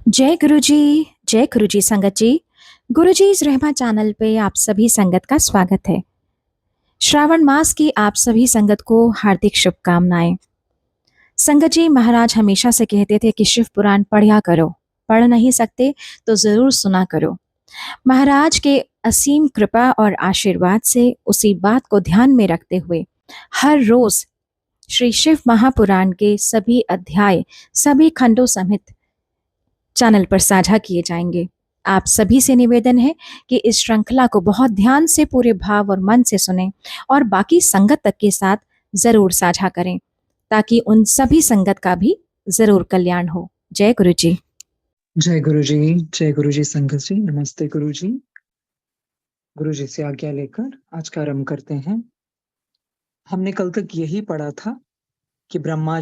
जय गुरु जी संगत जी। गुरु जी इस रहमा चैनल पे आप सभी संगत का स्वागत है। श्रावण मास की आप सभी संगत को हार्दिक शुभकामनाएं। संगत जी महाराज हमेशा से कहते थे कि शिव पुराण पढ़ा करो, पढ़ नहीं सकते तो जरूर सुना करो। महाराज के असीम कृपा और आशीर्वाद से उसी बात को ध्यान में रखते हुए हर रोज श्री शिव महापुराण के सभी अध्याय सभी खंडों समेत चैनल पर साझा किए जाएंगे। आप सभी से निवेदन है कि इस श्रृंखला को बहुत ध्यान से पूरे भाव और मन से सुने और बाकी संगत तक के साथ जरूर साझा करें ताकि उन सभी संगत का भी जरूर कल्याण हो। जय गुरु जी। जय गुरु जी। जय गुरु जी संगत जी। नमस्ते गुरु जी। गुरु जी से आज्ञा लेकर आज का आरंभ करते हैं। हमने कल तक यही पढ़ा था कि ब्रह्मा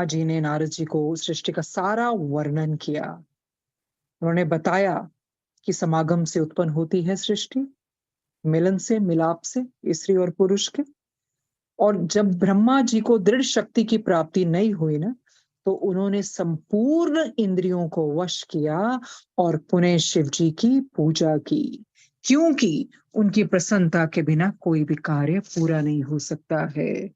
जी ने नारद जी को सृष्टि का सारा वर्णन किया। उन्होंने बताया कि समागम से उत्पन्न होती है सृष्टि, मिलन से, मिलाप से, स्त्री और पुरुष के। और जब ब्रह्मा जी को दृढ़ शक्ति की प्राप्ति नहीं हुई ना, तो उन्होंने संपूर्ण इंद्रियों को वश किया और पुनः शिव जी की पूजा की, क्योंकि उनकी प्रसन्नता के बिना कोई भी कार्य पूरा नहीं हो सकता है।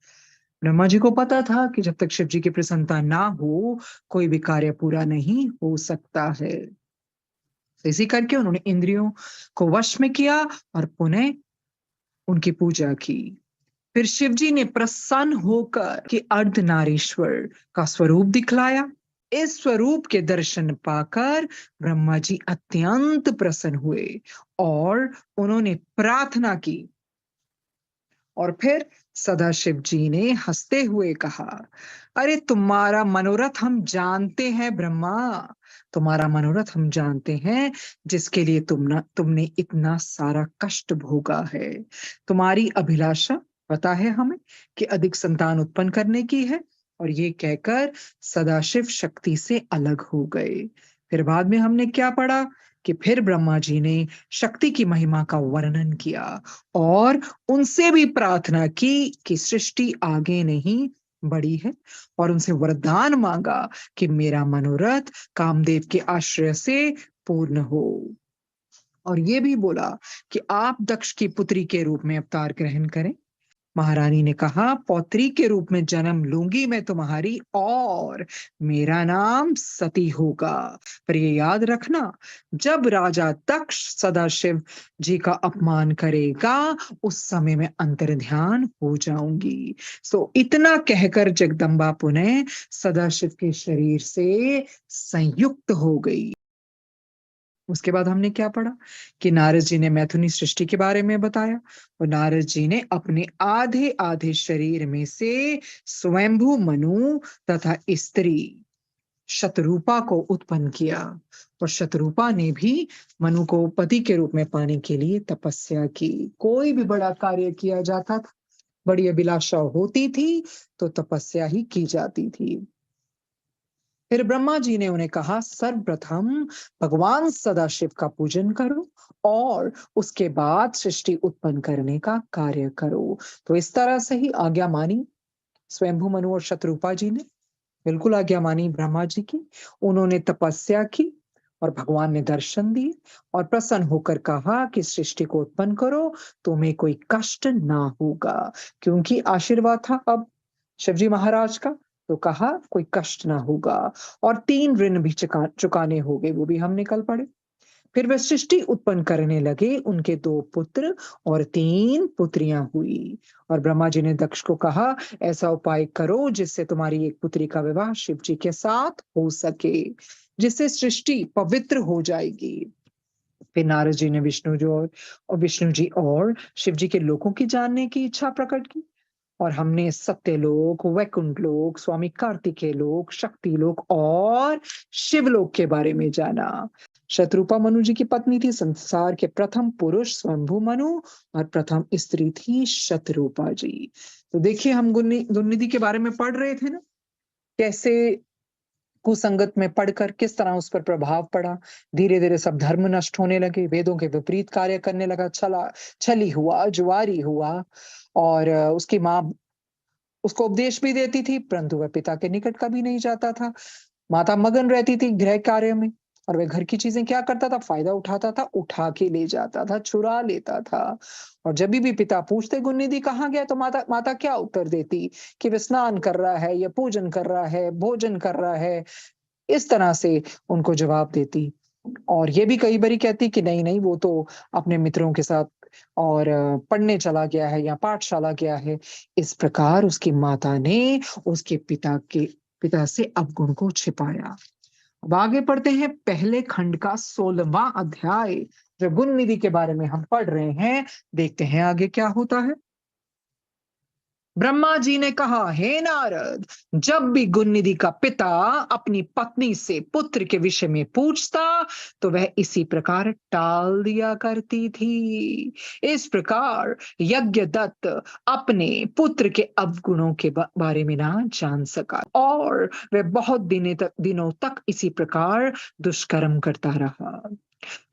ब्रह्मा जी को पता था कि जब तक शिव जी की प्रसन्नता ना हो, कोई भी कार्य पूरा नहीं हो सकता है। तो इसी करके उन्होंने इंद्रियों को वश में किया और पुनः उनकी पूजा की। फिर शिवजी ने प्रसन्न होकर कि अर्धनारीश्वर का स्वरूप दिखलाया। इस स्वरूप के दर्शन पाकर ब्रह्मा जी अत्यंत प्रसन्न हुए और उन्होंने प्रार्थना की। और फिर सदाशिव जी ने हंसते हुए कहा, अरे तुम्हारा मनोरथ हम जानते हैं ब्रह्मा, तुम्हारा मनोरथ हम जानते हैं, जिसके लिए तुमने इतना सारा कष्ट भोगा है। तुम्हारी अभिलाषा पता है हमें कि अधिक संतान उत्पन्न करने की है। और ये कहकर सदाशिव शक्ति से अलग हो गए। फिर बाद में हमने क्या पढ़ा कि फिर ब्रह्मा जी ने शक्ति की महिमा का वर्णन किया और उनसे भी प्रार्थना की कि सृष्टि आगे नहीं बढ़ी है, और उनसे वरदान मांगा कि मेरा मनोरथ कामदेव के आश्रय से पूर्ण हो। और ये भी बोला कि आप दक्ष की पुत्री के रूप में अवतार ग्रहण करें। महारानी ने कहा, पौत्री के रूप में जन्म लूंगी मैं तुम्हारी, और मेरा नाम सती होगा। पर ये याद रखना, जब राजा दक्ष सदाशिव जी का अपमान करेगा, उस समय में अंतर ध्यान हो जाऊंगी। सो इतना कहकर जगदम्बा पुनः सदाशिव के शरीर से संयुक्त हो गई। उसके बाद हमने क्या पढ़ा कि नारद जी ने मैथुनी सृष्टि के बारे में बताया, और नारद जी ने अपने आधे आधे शरीर में से स्वयंभू मनु तथा स्त्री शतरूपा को उत्पन्न किया। और शतरूपा ने भी मनु को पति के रूप में पाने के लिए तपस्या की। कोई भी बड़ा कार्य किया जाता था, बड़ी अभिलाषा होती थी, तो तपस्या ही की जाती थी। फिर ब्रह्मा जी ने उन्हें कहा, सर्वप्रथम भगवान सदाशिव का पूजन करो और उसके बाद सृष्टि उत्पन्न करने का कार्य करो। तो इस तरह से ही आज्ञा मानी स्वयंभू मनु और शतरूपा जी ने, बिल्कुल आज्ञा मानी ब्रह्मा जी की। उन्होंने तपस्या की और भगवान ने दर्शन दिए और प्रसन्न होकर कहा कि सृष्टि को उत्पन्न करो, तुम्हें कोई कष्ट ना होगा, क्योंकि आशीर्वाद था अब शिवजी महाराज का। तो कहा कोई कष्ट ना होगा, और 3 ऋण भी चुकाने होंगे, वो भी हमने कल पढ़े। फिर वे सृष्टि उत्पन्न करने लगे। उनके 2 पुत्र और 3 पुत्रियां हुई। और ब्रह्मा जी ने दक्ष को कहा, ऐसा उपाय करो जिससे तुम्हारी एक पुत्री का विवाह शिव जी के साथ हो सके, जिससे सृष्टि पवित्र हो जाएगी। फिर नारद जी ने विष्णु जी और शिव जी के लोकों की जानने की इच्छा प्रकट की। और हमने सत्यलोक, वैकुंठ लोक, स्वामी कार्तिकेय लोक, शक्ति लोक और शिवलोक के बारे में जाना। शत्रुपा मनु जी की पत्नी थी संसार के प्रथम पुरुष स्वयंभू मनु, और प्रथम स्त्री थी शत्रुपा जी। तो देखिए, हम दुर्निधि के बारे में पढ़ रहे थे ना, कैसे कुसंगत में पढ़कर किस तरह उस पर प्रभाव पड़ा। धीरे धीरे सब धर्म नष्ट होने लगे, वेदों के विपरीत कार्य करने लगा, छली हुआ, जुआरी हुआ। और उसकी माँ उसको उपदेश भी देती थी, परंतु वह पिता के निकट कभी नहीं जाता था। माता मगन रहती थी गृह कार्य में, और वह घर की चीजें क्या करता था, फायदा उठाता था, उठा के ले जाता था, चुरा लेता था। और जब भी पिता पूछते गुणनिधि कहाँ गया, तो माता माता क्या उत्तर देती कि वह स्नान कर रहा है, या पूजन कर रहा है, भोजन कर रहा है। इस तरह से उनको जवाब देती। और ये भी कई बारी कहती कि नहीं नहीं, वो तो अपने मित्रों के साथ और पढ़ने चला गया है, या पाठशाला गया है। इस प्रकार उसकी माता ने उसके पिता से अवगुण को छिपाया। अब आगे पढ़ते हैं पहले खंड का 16वां अध्याय, जो गुण निधि के बारे में हम पढ़ रहे हैं। देखते हैं आगे क्या होता है। ब्रह्मा जी ने कहा, हे नारद, जब भी गुणनिधि का पिता अपनी पत्नी से पुत्र के विषय में पूछता, तो वह इसी प्रकार टाल दिया करती थी। इस प्रकार यज्ञदत्त अपने पुत्र के अवगुणों के बारे में ना जान सका, और वह बहुत दिनों तक इसी प्रकार दुष्कर्म करता रहा।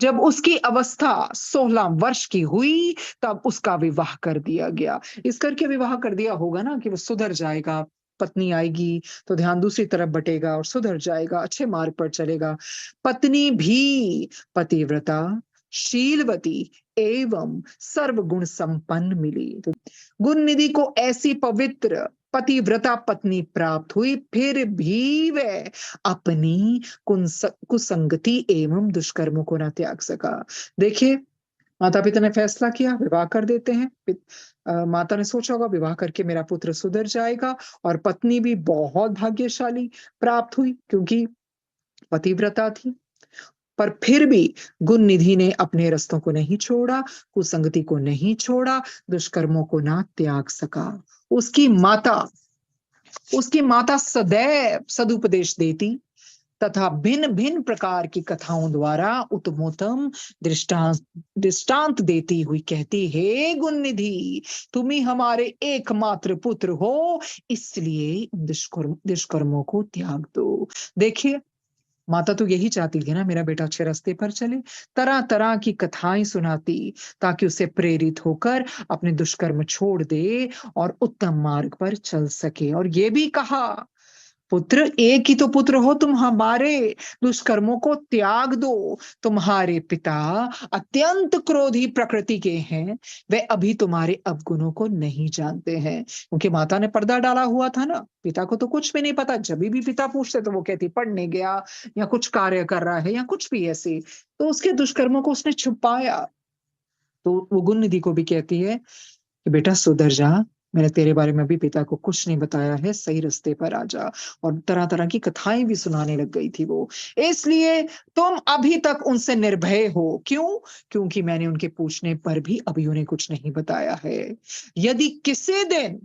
जब उसकी अवस्था 16 वर्ष की हुई, तब उसका विवाह कर दिया गया। इस करके विवाह कर दिया होगा ना कि वो सुधर जाएगा, पत्नी आएगी तो ध्यान दूसरी तरफ बटेगा और सुधर जाएगा, अच्छे मार्ग पर चलेगा। पत्नी भी पतिव्रता, शीलवती एवं सर्वगुण संपन्न मिली। तो गुण निधि को ऐसी पवित्र पतिव्रता पत्नी प्राप्त हुई, फिर भी वह अपनी कुसंगति एवं दुष्कर्मों को न त्याग सका। देखिए, माता पिता ने फैसला किया, विवाह कर देते हैं। माता ने सोचा होगा विवाह करके मेरा पुत्र सुधर जाएगा, और पत्नी भी बहुत भाग्यशाली प्राप्त हुई क्योंकि पतिव्रता थी। पर फिर भी गुण निधि ने अपने रास्तों को नहीं छोड़ा, कुसंगति को नहीं छोड़ा, दुष्कर्मों को ना त्याग सका। उसकी माता उसकी माता सदैव सदुपदेश देती तथा भिन्न भिन्न प्रकार की कथाओं द्वारा उत्तमोत्तम दृष्टांत देती हुई कहती, हे गुण निधि, तुम ही हमारे एकमात्र पुत्र हो, इसलिए दुष्कर्मों को त्याग दो। देखिए, माता तो यही चाहती थी ना, मेरा बेटा अच्छे रास्ते पर चले। तरह तरह की कथाएं सुनाती ताकि उसे प्रेरित होकर अपने दुष्कर्म छोड़ दे और उत्तम मार्ग पर चल सके। और ये भी कहा, पुत्र एक ही तो पुत्र हो तुम हमारे, दुष्कर्मों को त्याग दो। तुम्हारे पिता अत्यंत क्रोधी प्रकृति के हैं, वे अभी तुम्हारे अवगुणों को नहीं जानते हैं। क्योंकि माता ने पर्दा डाला हुआ था ना, पिता को तो कुछ भी नहीं पता। जब भी पिता पूछते तो वो कहती पढ़ने गया, या कुछ कार्य कर रहा है, या कुछ भी ऐसे। तो उसके दुष्कर्मों को उसने छुपाया। तो वो गुण निधि को भी कहती है कि बेटा सुधर जा, मैंने तेरे बारे में भी पिता को कुछ नहीं बताया है, सही रास्ते पर आ जा। और तरह तरह की कथाएं भी सुनाने लग गई थी वो। इसलिए तुम अभी तक उनसे निर्भय हो। क्यों? क्योंकि मैंने उनके पूछने पर भी अभी उन्हें कुछ नहीं बताया है। यदि किसी दिन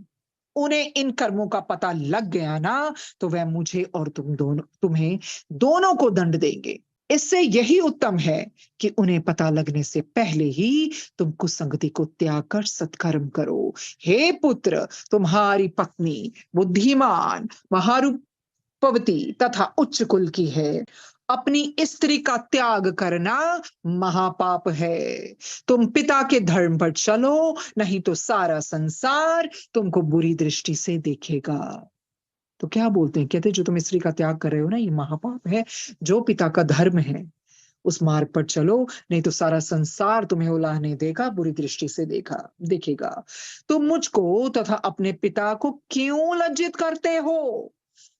उन्हें इन कर्मों का पता लग गया ना, तो वह मुझे और तुम्हें दोनों को दंड देंगे। इससे यही उत्तम है कि उन्हें पता लगने से पहले ही तुम कुसंगति को त्याग कर सत्कर्म करो। हे पुत्र, तुम्हारी पत्नी बुद्धिमान, महारूपवती तथा उच्च कुल की है। अपनी स्त्री का त्याग करना महापाप है। तुम पिता के धर्म पर चलो, नहीं तो सारा संसार तुमको बुरी दृष्टि से देखेगा। तो क्या बोलते हैं, कहते जो तुम स्त्री का त्याग कर रहे हो ना, ये महापाप है। जो पिता का धर्म है उस मार्ग पर चलो, नहीं तो सारा संसार तुम्हें उलाहने देगा, बुरी दृष्टि से देखेगा। तुम मुझको तथा अपने पिता को क्यों लज्जित करते हो?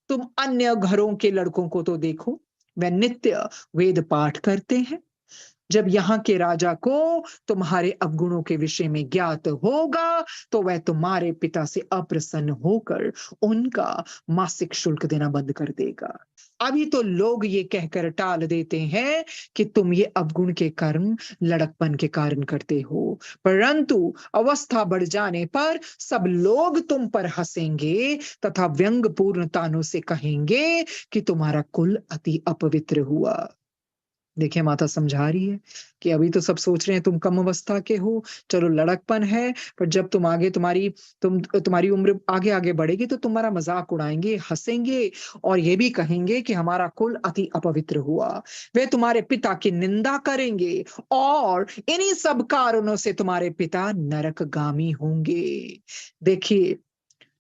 तुम अन्य घरों के लड़कों को तो देखो, वे नित्य वेद पाठ करते हैं। जब यहाँ के राजा को तुम्हारे अवगुणों के विषय में ज्ञात होगा, तो वह तुम्हारे पिता से अप्रसन्न होकर उनका मासिक शुल्क देना बंद कर देगा। अभी तो लोग ये कहकर टाल देते हैं कि तुम ये अवगुण के कर्म लड़कपन के कारण करते हो, परंतु अवस्था बढ़ जाने पर सब लोग तुम पर हंसेंगे तथा व्यंग्यपूर्ण तानों से कहेंगे कि तुम्हारा कुल अति अपवित्र हुआ। देखिए, माता समझा रही है कि अभी तो सब सोच रहे हैं तुम कम अवस्था के हो, चलो लड़कपन है, पर जब तुम आगे तुम्हारी उम्र आगे आगे बढ़ेगी तो तुम्हारा मजाक उड़ाएंगे, हंसेंगे, और ये भी कहेंगे कि हमारा कुल अति अपवित्र हुआ। वे तुम्हारे पिता की निंदा करेंगे, और इन्हीं सब कारणों से तुम्हारे पिता नरकगामी होंगे। देखिए,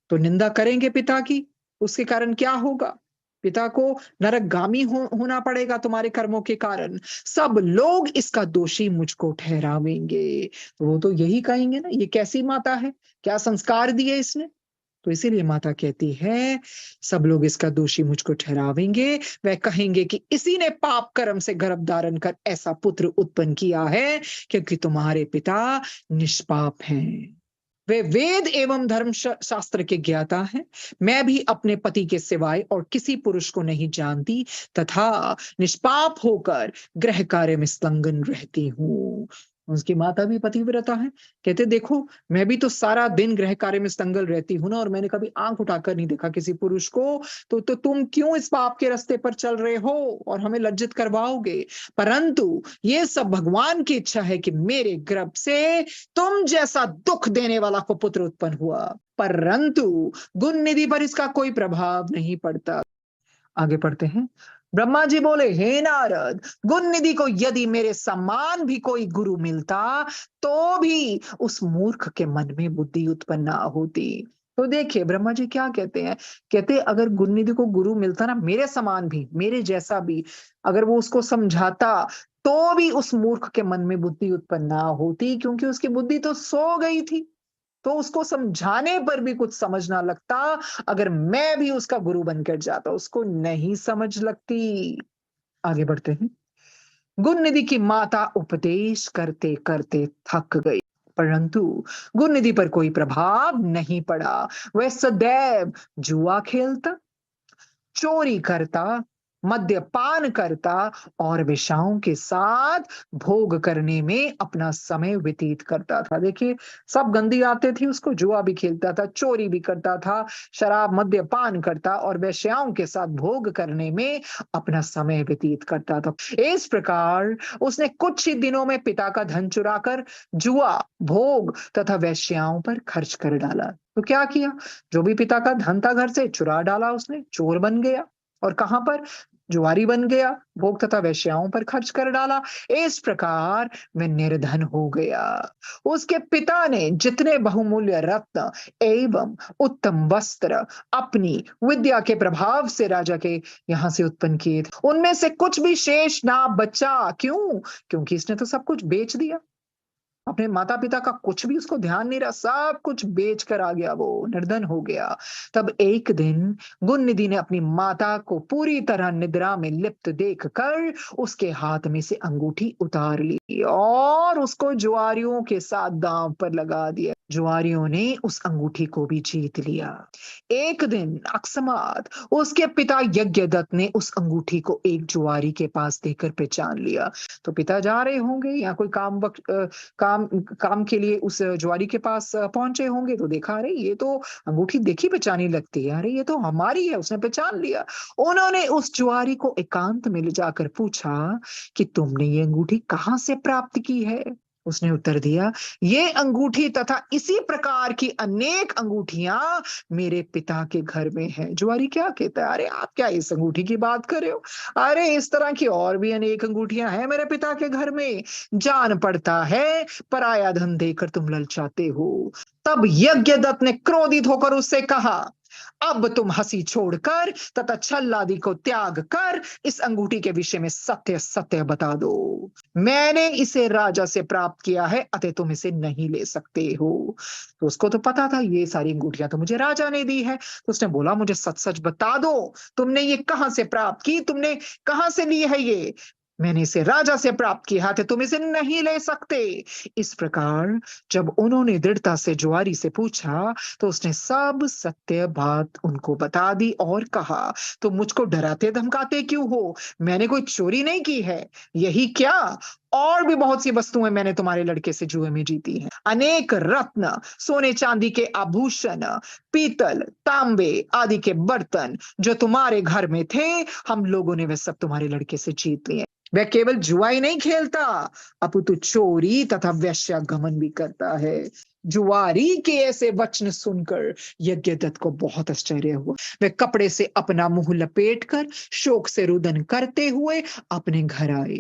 तो निंदा करेंगे पिता की, उसके कारण क्या होगा? पिता को नरकगामी होना पड़ेगा तुम्हारे कर्मों के कारण। सब लोग इसका दोषी मुझको ठहरावेंगे। तो वो तो यही कहेंगे ना, ये कैसी माता है, क्या संस्कार दिए इसने। तो इसीलिए माता कहती है सब लोग इसका दोषी मुझको ठहरावेंगे। वह कहेंगे कि इसी ने पाप कर्म से गर्भ धारण कर ऐसा पुत्र उत्पन्न किया है, क्योंकि तुम्हारे पिता निष्पाप हैं। वे वेद एवं धर्म शास्त्र के ज्ञाता हैं। मैं भी अपने पति के सिवाय और किसी पुरुष को नहीं जानती तथा निष्पाप होकर गृह कार्य में संलग्न रहती हूँ। उसकी माता भी पतिव्रता है। कहते देखो, मैं भी तो सारा दिन गृह कार्य में संलग्न रहती हूँ ना, और मैंने कभी आंख उठाकर नहीं देखा किसी पुरुष को। तो तुम क्यों इस पाप के रास्ते पर चल रहे हो और हमें लज्जित करवाओगे। परंतु ये सब भगवान की इच्छा है कि मेरे गर्भ से तुम जैसा दुख देने वाला को पुत्र उत्पन्न हुआ, परंतु गुण निधि पर इसका कोई प्रभाव नहीं पड़ता। आगे पढ़ते हैं। ब्रह्मा जी बोले, हे नारद, गुण निधि को यदि मेरे समान भी कोई गुरु मिलता तो भी उस मूर्ख के मन में बुद्धि उत्पन्न ना होती। तो देखिए ब्रह्मा जी क्या कहते हैं। कहते अगर गुण निधि को गुरु मिलता ना, मेरे समान भी, मेरे जैसा भी, अगर वो उसको समझाता तो भी उस मूर्ख के मन में बुद्धि उत्पन्न ना होती, क्योंकि उसकी बुद्धि तो सो गई थी। तो उसको समझाने पर भी कुछ समझ ना लगता। अगर मैं भी उसका गुरु बनकर जाता, उसको नहीं समझ लगती। आगे बढ़ते हैं। गुण निधि की माता उपदेश करते करते थक गई, परंतु गुण निधि पर कोई प्रभाव नहीं पड़ा। वह सदैव जुआ खेलता, चोरी करता, मद्यपान करता और वेश्याओं के साथ भोग करने में अपना समय व्यतीत करता था। देखिए सब गंदी आदतें थी उसको, जुआ भी खेलता था, चोरी भी करता था, शराब मद्यपान करता और वेश्याओं के साथ भोग करने में अपना समय व्यतीत करता था। इस प्रकार उसने कुछ ही दिनों में पिता का धन चुराकर जुआ, भोग तथा वेश्याओं पर खर्च कर डाला। तो क्या किया, जो भी पिता का धन था घर से चुरा डाला उसने, चोर बन गया। और कहां पर, जुआरी बन गया, भोग तथा वेश्याओं पर खर्च कर डाला। इस प्रकार वह निर्धन हो गया। उसके पिता ने जितने बहुमूल्य रत्न एवं उत्तम वस्त्र अपनी विद्या के प्रभाव से राजा के यहां से उत्पन्न किए थे, उनमें से कुछ भी शेष ना बचा। क्यों, क्योंकि इसने तो सब कुछ बेच दिया। अपने माता पिता का कुछ भी उसको ध्यान नहीं रहा, सब कुछ बेच कर आ गया, वो निर्धन हो गया। तब एक दिन गुण निधि ने अपनी माता को पूरी तरह निद्रा में लिप्त देखकर उसके हाथ में से अंगूठी उतार ली और उसको जुआरियों के साथ दांव पर लगा दिया। जुआरियों ने उस अंगूठी को भी जीत लिया। एक दिन अकस्मात उसके पिता यज्ञदत्त ने उस अंगूठी को एक जुआरी के पास देकर पहचान लिया। तो पिता जा रहे होंगे या कोई काम काम के लिए उस जुआरी के पास पहुंचे होंगे, तो देखा अरे ये तो अंगूठी देखी पहचानी लगती है, अरे ये तो हमारी है, उसने पहचान लिया। उन्होंने उस जुआरी को एकांत में ले जाकर पूछा कि तुमने ये अंगूठी कहाँ से प्राप्त की है। उसने उत्तर दिया, ये अंगूठी तथा इसी प्रकार की अनेक अंगूठियां मेरे पिता के घर में है। जुआरी क्या कहता है, अरे आप क्या इस अंगूठी की बात कर रहे हो, अरे इस तरह की और भी अनेक अंगूठियां हैं मेरे पिता के घर में। जान पड़ता है पराया धन देकर तुम ललचाते हो। तब यज्ञदत्त ने क्रोधित होकर उससे कहा, अब तुम हंसी छोड़कर तथा छल आदि को त्याग कर इस अंगूठी के विषय में सत्य सत्य बता दो। मैंने इसे राजा से प्राप्त किया है, अतः तुम इसे नहीं ले सकते हो। तो उसको तो पता था ये सारी अंगूठियां तो मुझे राजा ने दी है। तो उसने बोला, मुझे सच सच बता दो, तुमने ये कहां से प्राप्त की, तुमने कहां से ली है ये। मैंने इसे राजा से प्राप्त किया था, तुम इसे नहीं ले सकते। इस प्रकार जब उन्होंने दृढ़ता से जुआरी से पूछा तो उसने सब सत्य बात उनको बता दी और कहा, तुम मुझको डराते धमकाते क्यों हो, मैंने कोई चोरी नहीं की है। यही क्या, और भी बहुत सी वस्तुएं मैंने तुम्हारे लड़के से जुए में जीती हैं। अनेक रत्न, सोने चांदी के आभूषण, पीतल तांबे आदि के बर्तन जो तुम्हारे घर में थे, हम लोगों ने वे सब तुम्हारे लड़के से जीत लिए। वह केवल जुआ ही नहीं खेलता, अपितु चोरी तथा वेश्यागमन भी करता है। जुआरी के ऐसे वचन सुनकर यज्ञदत्त को बहुत आश्चर्य हुआ। वे कपड़े से अपना मुंह लपेटकर शोक से रुदन करते हुए अपने घर आए।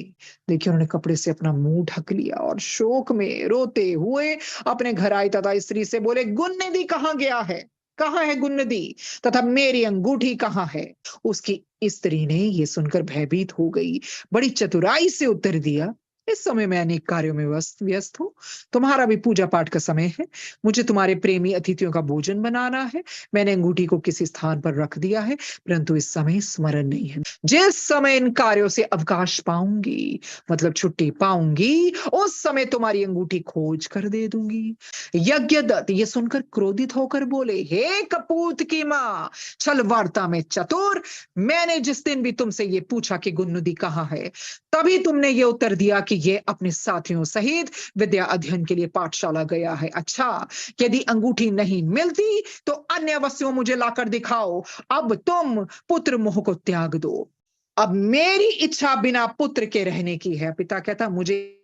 देखिए उन्होंने कपड़े से अपना मुंह ढक लिया और शोक में रोते हुए अपने घर आए तथा स्त्री से बोले, गुण निधि कहाँ गया है, कहाँ है गुन्नदी, तथा मेरी अंगूठी कहाँ है? उसकी स्त्री ने ये सुनकर भयभीत हो गई, बड़ी चतुराई से उत्तर दिया, इस समय मैं अनेक कार्यों में व्यस्त हूँ। तुम्हारा भी पूजा पाठ का समय है। मुझे तुम्हारे प्रेमी अतिथियों का भोजन बनाना है। मैंने अंगूठी को किसी स्थान पर रख दिया है, परंतु इस समय स्मरण नहीं है। जिस समय इन कार्यों से अवकाश पाऊंगी, मतलब छुट्टी पाऊंगी, उस समय तुम्हारी अंगूठी खोज कर दे दूंगी। यज्ञदत्त ये सुनकर क्रोधित होकर बोले, हे कपूत की माँ, छल वार्ता में चतुर, मैंने जिस दिन भी तुमसे ये पूछा कि गुन्नुदी कहाँ है, तभी तुमने ये उत्तर दिया कि ये अपने साथियों सहित विद्या अध्ययन के लिए पाठशाला गया है। अच्छा, यदि अंगूठी नहीं मिलती तो अन्य वस्तुओं मुझे लाकर दिखाओ। अब तुम पुत्र मोह को त्याग दो। अब मेरी इच्छा बिना पुत्र के रहने की है। पिता कहता, मुझे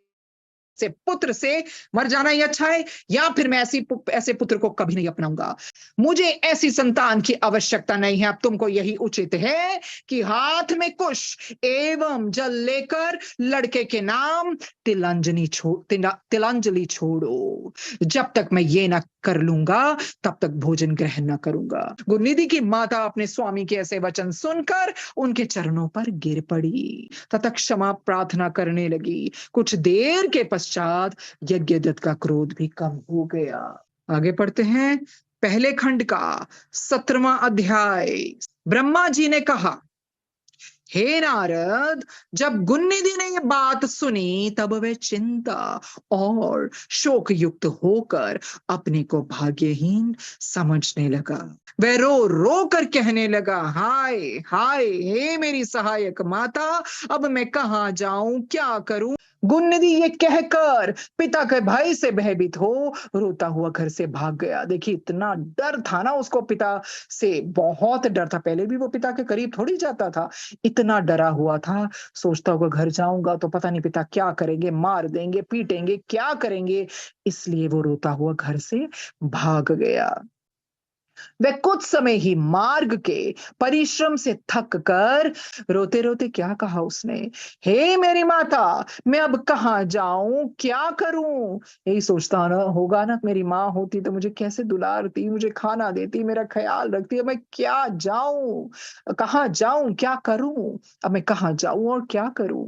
से पुत्र से मर जाना ही अच्छा है, या फिर मैं ऐसे पुत्र को कभी नहीं अपनाऊंगा। मुझे ऐसी संतान की आवश्यकता नहीं है। अब तुमको यही उचित है कि हाथ में कुश एवं जल लेकर लड़के के नाम तिलांजलि छोड़ो। जब तक मैं ये ना कर लूंगा, तब तक भोजन ग्रहण न करूंगा। गुरनिधि की माता अपने स्वामी के ऐसे वचन सुनकर उनके चरणों पर गिर पड़ी तथा क्षमा प्रार्थना करने लगी। कुछ देर के पश्चात यज्ञदत्त का क्रोध भी कम हो गया। आगे पढ़ते हैं, पहले खंड का 17वां अध्याय। ब्रह्मा जी ने कहा, हे नारद, जब गुन्निधि ने ये बात सुनी, तब वह चिंता और शोक युक्त होकर अपने को भाग्यहीन समझने लगा। वह रो रो कर कहने लगा, हाय हाय, हे मेरी सहायक माता, अब मैं कहाँ जाऊं, क्या करूं? गुन्निधि ये कहकर पिता के भय से भयभीत हो रोता हुआ घर से भाग गया। देखिए, इतना डर था ना उसको पिता से, बहुत डर था। पहले भी वो पिता के करीब थोड़ी जाता था, इतना डरा हुआ था। सोचता होगा, घर जाऊंगा तो पता नहीं पिता क्या करेंगे, मार देंगे, पीटेंगे, क्या करेंगे। इसलिए वो रोता हुआ घर से भाग गया। वह कुछ समय ही मार्ग के परिश्रम से थक कर रोते रोते क्या कहा उसने, हे मेरी माता, मैं अब कहाँ जाऊं, क्या करूं? यही सोचता ना होगा ना, मेरी माँ होती तो मुझे कैसे दुलारती, मुझे खाना देती, मेरा ख्याल रखती। अब मैं क्या जाऊं, कहाँ जाऊं, क्या करूं? अब मैं कहाँ जाऊं और क्या करूं?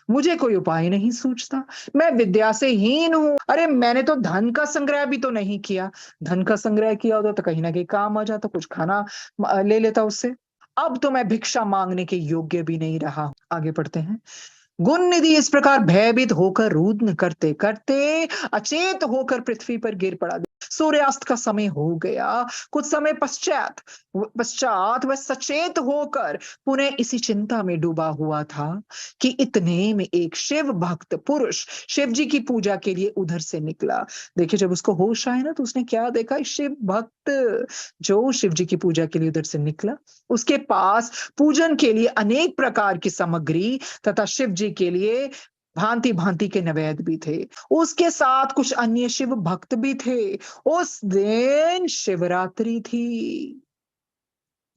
मुझे कोई उपाय नहीं सूझता। मैं विद्या से हीन हूं। अरे, मैंने तो धन का संग्रह भी तो नहीं किया। धन का संग्रह किया होता तो कहीं ना कहीं काम आ जाता, कुछ खाना ले लेता उससे। अब तो मैं भिक्षा मांगने के योग्य भी नहीं रहा। आगे पढ़ते हैं। गुणनिधि इस प्रकार भयभीत होकर रुदन करते करते अचेत होकर पृथ्वी पर गिर पड़ा। सूर्यास्त का समय हो गया। कुछ समय पश्चात वह सचेत होकर पुनः इसी चिंता में डूबा हुआ था कि इतने में एक शिव भक्त पुरुष शिव जी की पूजा के लिए उधर से निकला। देखिए, जब उसको होश आया ना, तो उसने क्या देखा, शिव भक्त जो शिव जी की पूजा के लिए उधर से निकला, उसके पास पूजन के लिए अनेक प्रकार की सामग्री तथा शिव जी के लिए भांति भांति के नैवेद्य भी थे। उसके साथ कुछ अन्य शिव भक्त भी थे। उस दिन शिवरात्रि थी,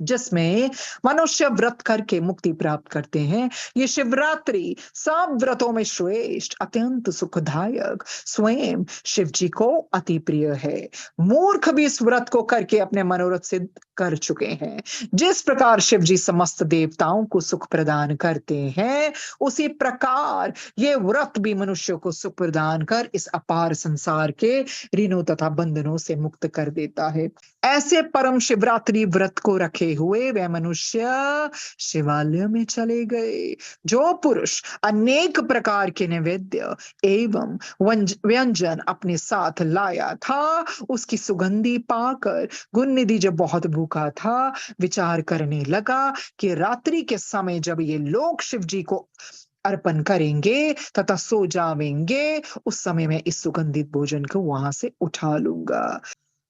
जिसमें मनुष्य व्रत करके मुक्ति प्राप्त करते हैं। ये शिवरात्रि सब व्रतों में श्रेष्ठ, अत्यंत सुखदायक, स्वयं शिव जी को अति प्रिय है। मूर्ख भी इस व्रत को करके अपने मनोरथ सिद्ध कर चुके हैं। जिस प्रकार शिव जी समस्त देवताओं को सुख प्रदान करते हैं, उसी प्रकार ये व्रत भी मनुष्य को सुख प्रदान कर इस अपार संसार के ऋणों तथा बंधनों से मुक्त कर देता है। ऐसे परम शिवरात्रि व्रत को रखे हुए वह मनुष्य शिवालय में चले गए। जो पुरुष अनेक प्रकार के नैवेद्य एवं व्यंजन अपने साथ लाया था, उसकी सुगंधी पाकर गुणनिधि जब बहुत भूखा था, विचार करने लगा कि रात्रि के समय जब ये लोग शिव जी को अर्पण करेंगे तथा सो जावेंगे, उस समय मैं इस सुगंधित भोजन को वहां से उठा लूंगा।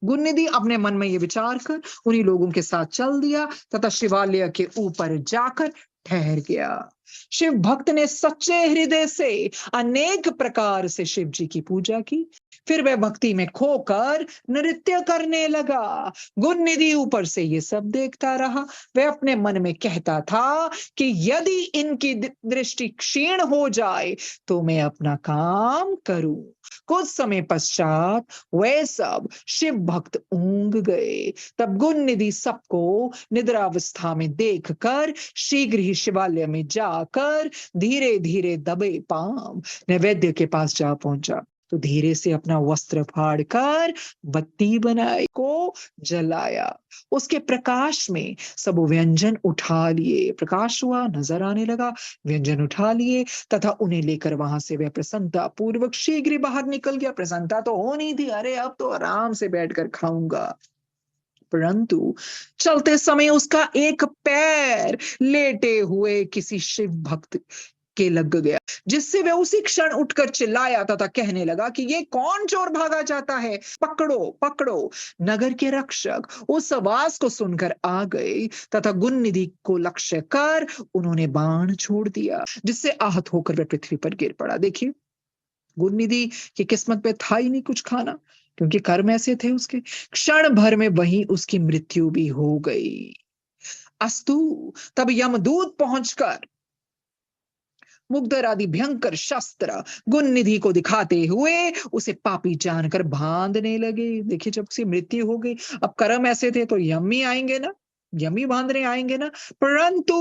गुणनिधि अपने मन में ये विचार कर उन्हीं लोगों के साथ चल दिया तथा शिवालय के ऊपर जाकर ठहर गया। शिव भक्त ने सच्चे हृदय से अनेक प्रकार से शिव जी की पूजा की। फिर वह भक्ति में खोकर नृत्य करने लगा। गुणनिधि ऊपर से ये सब देखता रहा। वह अपने मन में कहता था कि यदि इनकी दृष्टि क्षीण हो जाए तो मैं अपना काम करूं। कुछ समय पश्चात वे सब शिव भक्त ऊंघ गए। तब गुण निधि सबको निद्रावस्था में देखकर शीघ्र ही शिवालय में जाकर धीरे धीरे दबे पांव नैवेद्य के पास जा पहुंचा। तो धीरे से अपना वस्त्र फाड़कर बत्ती बनाई को जलाया। उसके प्रकाश में सब व्यंजन उठा लिए। प्रकाश हुआ, नजर आने लगा, व्यंजन उठा लिए तथा उन्हें लेकर वहां से वह प्रसन्नता पूर्वक शीघ्र ही बाहर निकल गया। प्रसन्नता तो होनी थी, अरे अब तो आराम से बैठकर खाऊंगा। परंतु चलते समय उसका एक पैर लेटे हुए किसी शिव भक्त के लग गया, जिससे वह उसी क्षण उठकर चिल्लाया तथा कहने लगा कि ये कौन चोर भागा जाता है, पकड़ो पकड़ो। नगर के रक्षक उस आवाज को सुनकर आ गए तथा गुण निधि को लक्ष्य कर उन्होंने बाण छोड़ दिया, जिससे आहत होकर वह पृथ्वी पर गिर पड़ा। देखिए, गुण निधि की किस्मत पे था ही नहीं कुछ खाना, क्योंकि कर्म ऐसे थे उसके। क्षण भर में वही उसकी मृत्यु भी हो गई। अस्तु, तब यमदूत पहुंचकर मुग्धर आदि भयंकर शस्त्र गुण निधि को दिखाते हुए उसे पापी जानकर बांधने लगे। देखिए, जब उसकी मृत्यु हो गई, अब कर्म ऐसे थे तो यमी आएंगे ना, यमी बांधने आएंगे ना। परंतु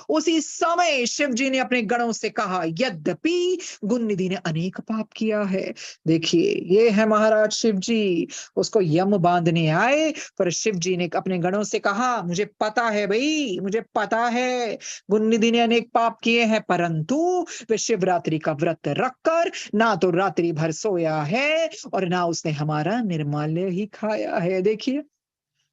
उसी समय शिव जी ने अपने गणों से कहा, यद्यपि गुण निधि ने अनेक पाप किया है। देखिए, ये है महाराज शिव जी, उसको यम बांधने आए, पर शिव जी ने अपने गणों से कहा, मुझे पता है भाई, मुझे पता है गुण निधि ने अनेक पाप किए हैं, परंतु वे शिवरात्रि का व्रत रखकर ना तो रात्रि भर सोया है और ना उसने हमारा निर्माल्य ही खाया है। देखिए,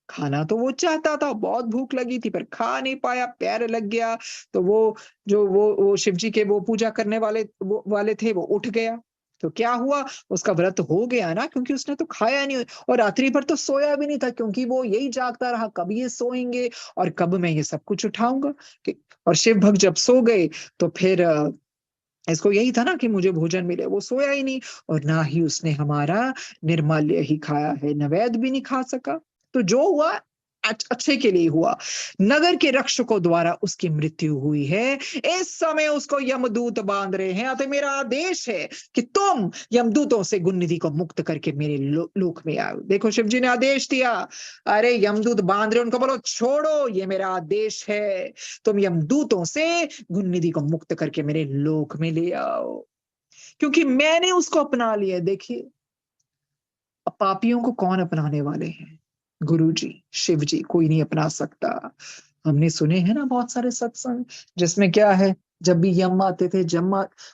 खाना तो वो चाहता था, बहुत भूख लगी थी, पर खा नहीं पाया, पैर लग गया। तो वो जो वो शिव जी के वो पूजा करने वाले थे, वो उठ गया। तो क्या हुआ, उसका व्रत हो गया ना, क्योंकि उसने तो खाया नहीं और रात्रि भर तो सोया भी नहीं था, क्योंकि वो यही जागता रहा, कब ये सोएंगे और कब मैं ये सब कुछ उठाऊंगा। और शिव भक्त जब सो गए तो फिर इसको यही था ना कि मुझे भोजन मिले, वो सोया ही नहीं और ना ही उसने हमारा निर्माल्य ही खाया है, नैवेद्य भी नहीं खा सका। तो जो हुआ अच्छे के लिए हुआ। नगर के रक्षकों द्वारा उसकी मृत्यु हुई है। इस समय उसको यमदूत बांध रहे हैं। अतः मेरा आदेश है कि तुम यमदूतों से गुण निधि को मुक्त करके मेरे लोक में आओ। देखो, शिव जी ने आदेश दिया, अरे यमदूत बांध रहे, उनको बोलो छोड़ो, ये मेरा आदेश है, तुम यमदूतों से गुण निधि को मुक्त करके मेरे लोक में ले आओ, क्योंकि मैंने उसको अपना लिया। देखिए, अब पापियों को कौन अपनाने वाले हैं? गुरु जी, शिव जी, कोई नहीं अपना सकता। हमने सुने हैं ना बहुत सारे सत्संग, जिसमें क्या है, जब भी यम आते थे,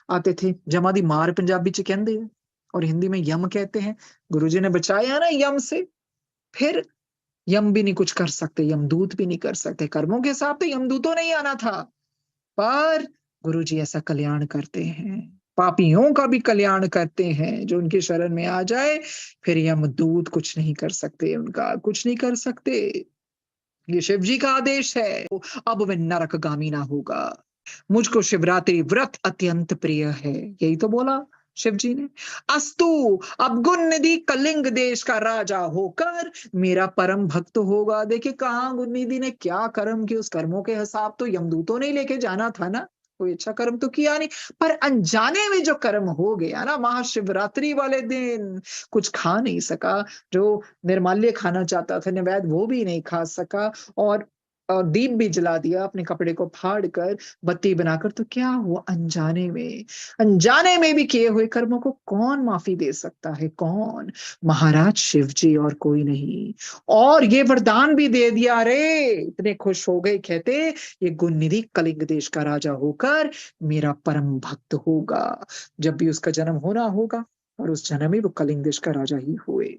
आते थे, जमा दी मार पंजाबी च कहते हैं और हिंदी में यम कहते हैं। गुरु जी ने बचाया ना यम से। फिर यम भी नहीं कुछ कर सकते, यमदूत भी नहीं कर सकते। कर्मों के हिसाब से यमदूतों ने ही आना था, पर गुरु जी ऐसा कल्याण करते हैं, पापियों का भी कल्याण करते हैं। जो उनकी शरण में आ जाए, फिर यमदूत कुछ नहीं कर सकते, उनका कुछ नहीं कर सकते। ये शिव जी का आदेश है, अब वह नरकगामी ना होगा। मुझको शिवरात्रि व्रत अत्यंत प्रिय है, यही तो बोला शिव जी ने। अस्तु, अब गुण निधि कलिंग देश का राजा होकर मेरा परम भक्त होगा। देखिए, कहा गुण निधि ने क्या कर्म किए, उस कर्मों के हिसाब तो यमदूतों ने ही लेके जाना था ना, कोई अच्छा कर्म तो किया नहीं। पर अनजाने में जो कर्म हो गया ना, महाशिवरात्रि वाले दिन कुछ खा नहीं सका, जो निर्माल्य खाना चाहता था, नैवेद्य, वो भी नहीं खा सका, और दीप भी जला दिया अपने कपड़े को फाड़ कर, बत्ती बनाकर। तो क्या हुआ, अनजाने में भी किए हुए कर्मों को कौन माफी दे सकता है? कौन? महाराज शिव जी और कोई नहीं। और ये वरदान भी दे दिया, रे इतने खुश हो गए, कहते ये गुण निधि कलिंग देश का राजा होकर मेरा परम भक्त होगा, जब भी उसका जन्म होना होगा, और उस जन्म में वो कलिंग देश का राजा ही हुए।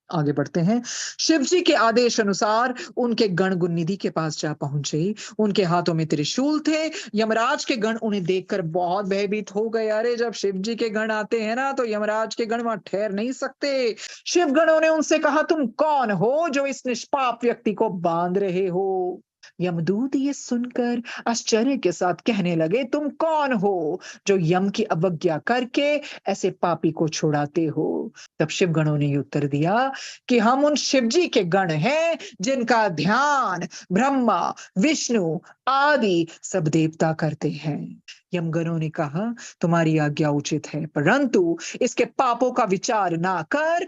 आगे बढ़ते हैं। शिव जी के आदेश अनुसार उनके गण गुण निधि के पास जा पहुंचे। उनके हाथों में त्रिशूल थे। यमराज के गण उन्हें देखकर बहुत भयभीत हो गए। अरे, जब शिव जी के गण आते हैं ना, तो यमराज के गण वहां ठहर नहीं सकते। शिव गणों ने उनसे कहा, तुम कौन हो जो इस निष्पाप व्यक्ति को बांध रहे हो? यमदूत ये सुनकर आश्चर्य के साथ कहने लगे, तुम कौन हो जो यम की अवज्ञा करके ऐसे पापी को छुड़ाते हो? तब शिव गणों ने उत्तर दिया कि हम उन शिव जी के गण हैं जिनका ध्यान ब्रह्मा, विष्णु आदि सब देवता करते हैं। यमगणों ने कहा, तुम्हारी आज्ञा उचित है, परंतु इसके पापों का विचार ना कर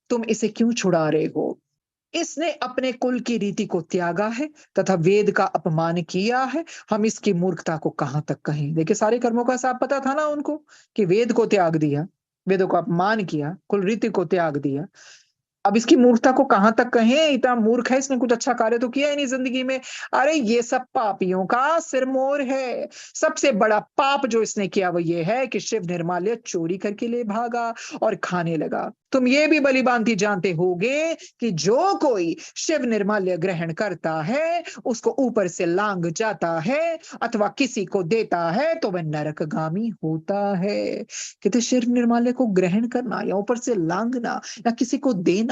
तुम इसे क्यों छुड़ा रहे हो? इसने अपने कुल की रीति को त्यागा है तथा वेद का अपमान किया है। हम इसकी मूर्खता को कहां तक कहें? देखिए, सारे कर्मों का साफ पता था ना उनको कि वेद को त्याग दिया, वेदों का अपमान किया, कुल रीति को त्याग दिया। अब इसकी मूर्खता को कहां तक कहें? इतना मूर्ख है, इसने कुछ अच्छा कार्य तो किया ही नहीं जिंदगी में। अरे ये सब पापियों का सिरमौर है। सबसे बड़ा पाप जो इसने किया वो ये है कि शिव निर्माल्य चोरी करके ले भागा और खाने लगा। तुम ये भी भली भांति जानते होगे कि जो कोई शिव निर्माल्य ग्रहण करता है उसको ऊपर से लांग जाता है अथवा किसी को देता है तो वह नरकगामी होता है। कहते शिव निर्माल्य को ग्रहण करना या ऊपर से लांगना या किसी को देना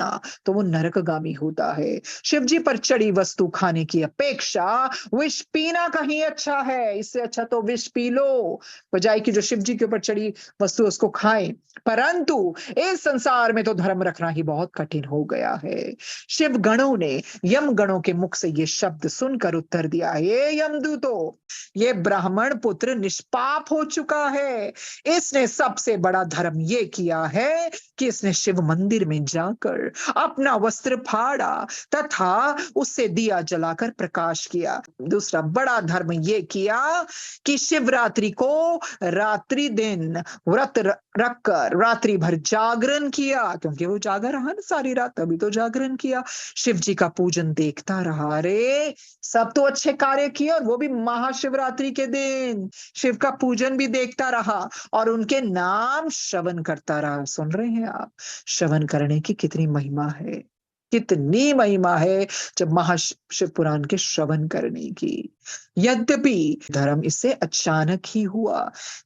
तो वो नरकगामी होता है। शिव जी पर चढ़ी वस्तु खाने की अपेक्षा विष पीना कहीं अच्छा है। इससे अच्छा तो विष पी लो, बजाय कि जो शिव जी के ऊपर चढ़ी वस्तु उसको खाएं। परंतु इस संसार में तो धर्म रखना ही बहुत कठिन हो गया है। शिव गणों ने यम गणों के मुख से ये शब्द सुनकर उत्तर दिया, हे यमदूतों, ये ब्राह्मण पुत्र निष्पाप हो चुका है। इसने सबसे बड़ा धर्म ये किया है कि इसने शिव मंदिर में जाकर अपना वस्त्र फाड़ा तथा उससे दिया जलाकर प्रकाश किया। दूसरा बड़ा धर्म ये किया कि शिवरात्रि को रात्रि दिन व्रत रखकर रात्रि भर जागरण किया, क्योंकि वो जागा रहा ना सारी रात, तभी तो जागरण किया। शिव जी का पूजन देखता रहा। अरे सब तो अच्छे कार्य किए और वो भी महाशिवरात्रि के दिन शिव का पूजन भी देखता रहा और उनके नाम श्रवण करता रहा। सुन रहे हैं आप? श्रवण करने की कितनी महिमा है, कितनी महिमा है जब महाशिव पुराण के श्रवण करने की। यद्यपि धर्म इससे अचानक ही हुआ।